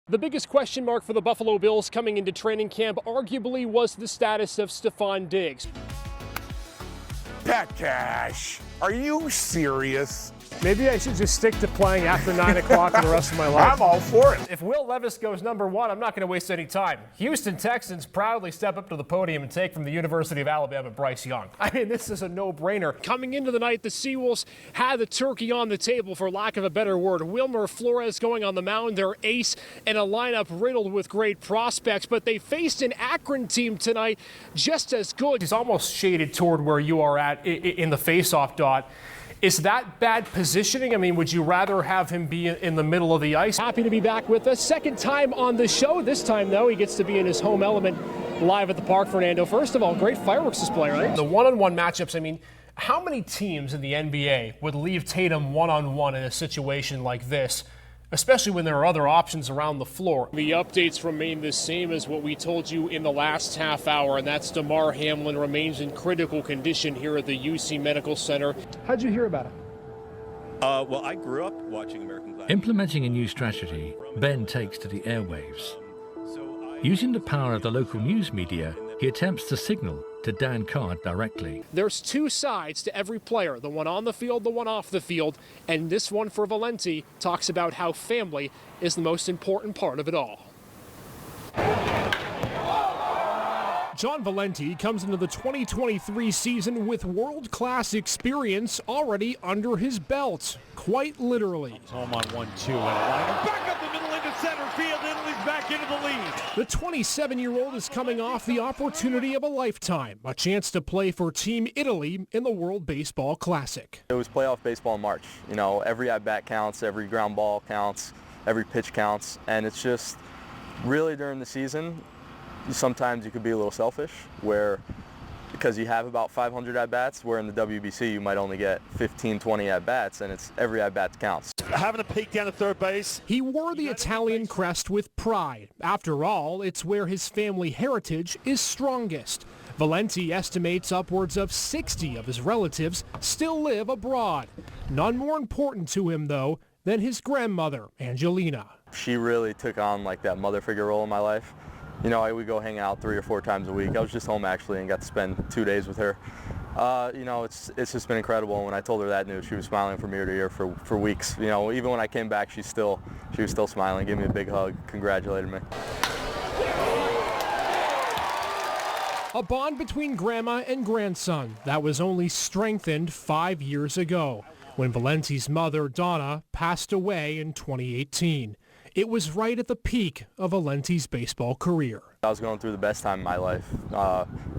The biggest question mark for the Buffalo Bills coming into training camp arguably was the status of Stephon Diggs. Petkac, are you serious? Maybe I should just stick to playing after 9 o'clock for the rest of my life. I'm all for it. If Will Levis goes #1, I'm not going to waste any time. Houston Texans proudly step up to the podium and take from the University of Alabama Bryce Young. I mean, this is a no-brainer. Coming into the night, the Seawolves had the turkey on the table, for lack of a better word. Wilmer Flores going on the mound, their ace, and a lineup riddled with great prospects. But they faced an Akron team tonight just as good. He's almost shaded toward where you are at in the face-off dot. Is that bad positioning? I mean, would you rather have him be in the middle of the ice? Happy to be back with us. Second time on the show. This time, though, he gets to be in his home element live at the park, Fernando. First of all, great fireworks display, right? The one-on-one matchups, I mean, how many teams in the NBA would leave Tatum one-on-one in a situation like this, especially when there are other options around the floor? The updates remain the same as what we told you in the last half hour, and that's DeMar Hamlin remains in critical condition here at the UC Medical Center. How'd you hear about it? Well, I grew up watching American Gladiators. Implementing a new strategy, Ben takes to the airwaves. Using the power of the local news media, he attempts to signal to Dan Card directly. There's two sides to every player, the one on the field, the one off the field, and this one for Valenti talks about how family is the most important part of it all. John Valenti comes into the 2023 season with world-class experience already under his belt, quite literally. Home on 1-2 and a liner. Back up the middle into center field. Italy's back into the lead. The 27-year-old is coming off the opportunity of a lifetime, a chance to play for Team Italy in the World Baseball Classic. It was playoff baseball in March. You know, every at-bat counts, every ground ball counts, every pitch counts, and it's just really during the season, sometimes you could be a little selfish, where because you have about 500 at-bats, where in the WBC you might only get 15, 20 at-bats, and it's every at-bat counts. Having a peek down to third base. He wore the Italian crest with pride. After all, it's where his family heritage is strongest. Valenti estimates upwards of 60 of his relatives still live abroad. None more important to him, though, than his grandmother, Angelina. She really took on like that mother figure role in my life. You know, I would go hang out 3 or 4 times a week. I was just home actually and got to spend 2 days with her. You know, it's just been incredible. And when I told her that news, she was smiling from ear to ear for weeks. You know, even when I came back, she was still smiling, gave me a big hug, congratulated me. A bond between grandma and grandson that was only strengthened 5 years ago when Valenti's mother, Donna, passed away in 2018. It was right at the peak of Valenti's baseball career. I was going through the best time of my life.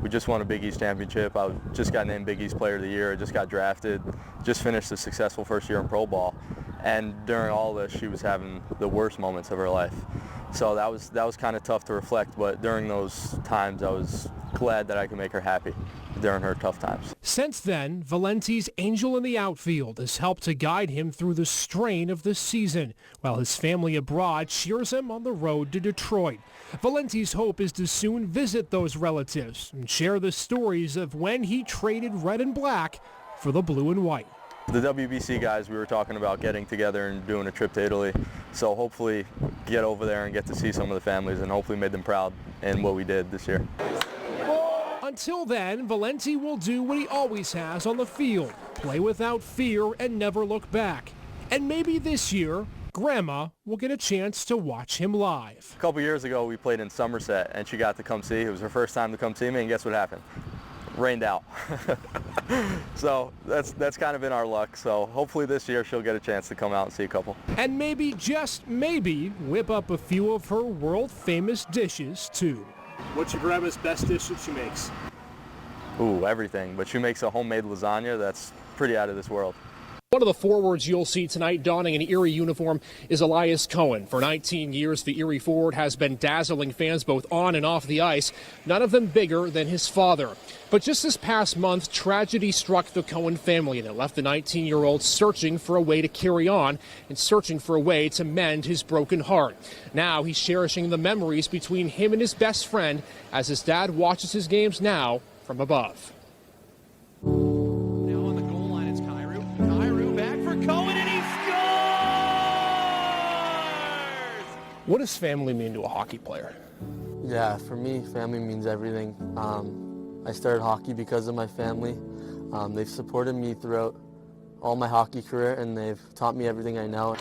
We just won a Big East championship. I just got named Big East Player of the Year. I just got drafted. Just finished a successful first year in pro ball. And during all this, she was having the worst moments of her life. So that was kind of tough to reflect. But during those times, I was glad that I could make her happy during her tough times. Since then, Valenti's angel in the outfield has helped to guide him through the strain of the season, while his family abroad cheers him on the road to Detroit. Valenti's hope is to soon visit those relatives and share the stories of when he traded red and black for the blue and white. The WBC guys, we were talking about getting together and doing a trip to Italy. So hopefully get over there and get to see some of the families and hopefully made them proud in what we did this year. Until then, Valenti will do what he always has on the field, play without fear and never look back. And maybe this year, Grandma will get a chance to watch him live. A couple years ago, we played in Somerset, and she got to come see. It was her first time to come see me, and guess what happened? Rained out. So that's kind of been our luck. So hopefully this year she'll get a chance to come out and see a couple. And maybe, just maybe, whip up a few of her world-famous dishes, too. What's your grandma's best dish that she makes? Ooh, everything. But she makes a homemade lasagna that's pretty out of this world. One of the forwards you'll see tonight donning an Erie uniform is Elias Cohen. For 19 years, the Erie forward has been dazzling fans both on and off the ice, none of them bigger than his father. But just this past month, tragedy struck the Cohen family, and it left the 19-year-old searching for a way to carry on and searching for a way to mend his broken heart. Now he's cherishing the memories between him and his best friend as his dad watches his games now from above. What does family mean to a hockey player? Yeah, for me, family means everything. I started hockey because of my family. They've supported me throughout all my hockey career, and they've taught me everything I know.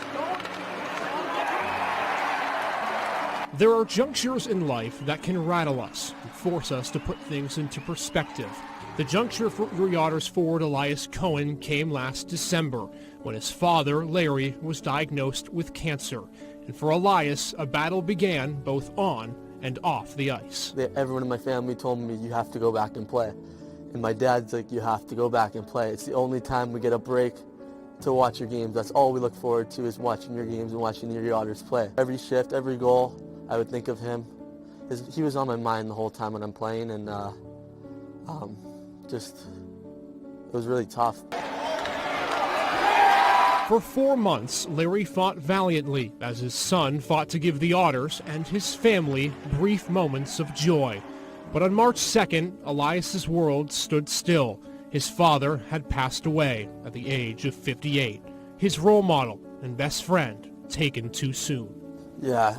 There are junctures in life that can rattle us and force us to put things into perspective. The juncture for Erie Otters forward Elias Cohen came last December when his father, Larry, was diagnosed with cancer. And for Elias, a battle began both on and off the ice. Everyone in my family told me, you have to go back and play. And my dad's like, you have to go back and play. It's the only time we get a break to watch your games. That's all we look forward to, is watching your games and watching the Erie Otters play. Every shift, every goal, I would think of him. He was on my mind the whole time when I'm playing, and it was really tough. For 4 months, Larry fought valiantly as his son fought to give the Otters and his family brief moments of joy. But on March 2nd, Elias's world stood still. His father had passed away at the age of 58. His role model and best friend taken too soon. Yeah,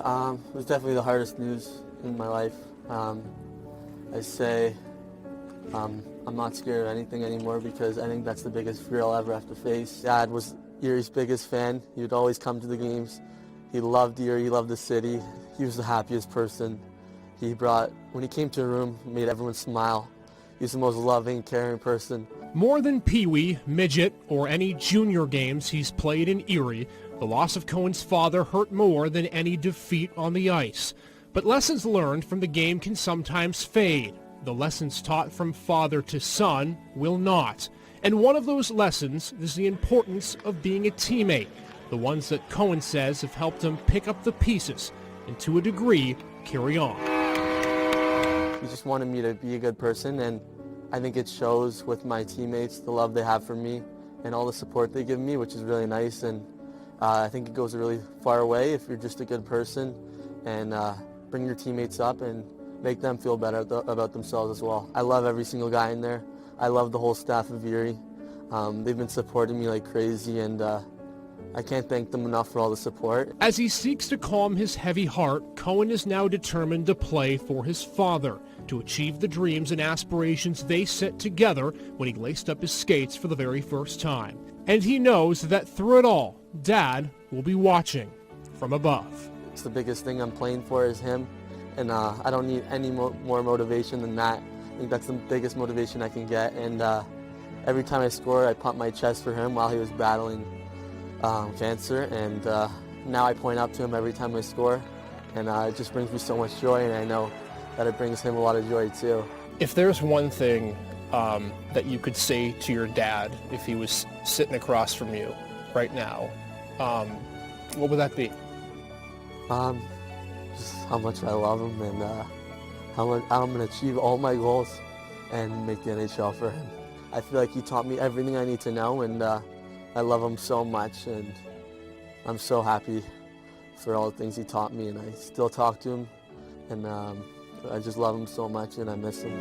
it was definitely the hardest news in my life. I say I'm not scared of anything anymore, because I think that's the biggest fear I'll ever have to face. Dad was Erie's biggest fan. He would always come to the games. He loved Erie, he loved the city. He was the happiest person. When he came to a room, he made everyone smile. He was the most loving, caring person. More than Pee-wee, midget, or any junior games he's played in Erie, the loss of Cohen's father hurt more than any defeat on the ice. But lessons learned from the game can sometimes fade. The lessons taught from father to son will not. And one of those lessons is the importance of being a teammate, the ones that Cohen says have helped him pick up the pieces and, to a degree, carry on. He just wanted me to be a good person, and I think it shows with my teammates, the love they have for me and all the support they give me, which is really nice. And I think it goes a really far away if you're just a good person, and bring your teammates up and make them feel better about themselves as well. I love every single guy in there. I love the whole staff of Erie. They've been supporting me like crazy, and I can't thank them enough for all the support. As he seeks to calm his heavy heart, Cohen is now determined to play for his father, to achieve the dreams and aspirations they set together when he laced up his skates for the very first time. And he knows that through it all, Dad will be watching from above. It's the biggest thing I'm playing for is him, and I don't need any more motivation than that. I think that's the biggest motivation I can get, and every time I score, I pump my chest for him while he was battling cancer, and now I point up to him every time I score, and it just brings me so much joy, and I know that it brings him a lot of joy too. If there's one thing that you could say to your dad if he was sitting across from you right now, what would that be? Just how much I love him, and how much I'm going to achieve all my goals and make the NHL for him. I feel like he taught me everything I need to know, and I love him so much, and I'm so happy for all the things he taught me, and I still talk to him, and I just love him so much, and I miss him.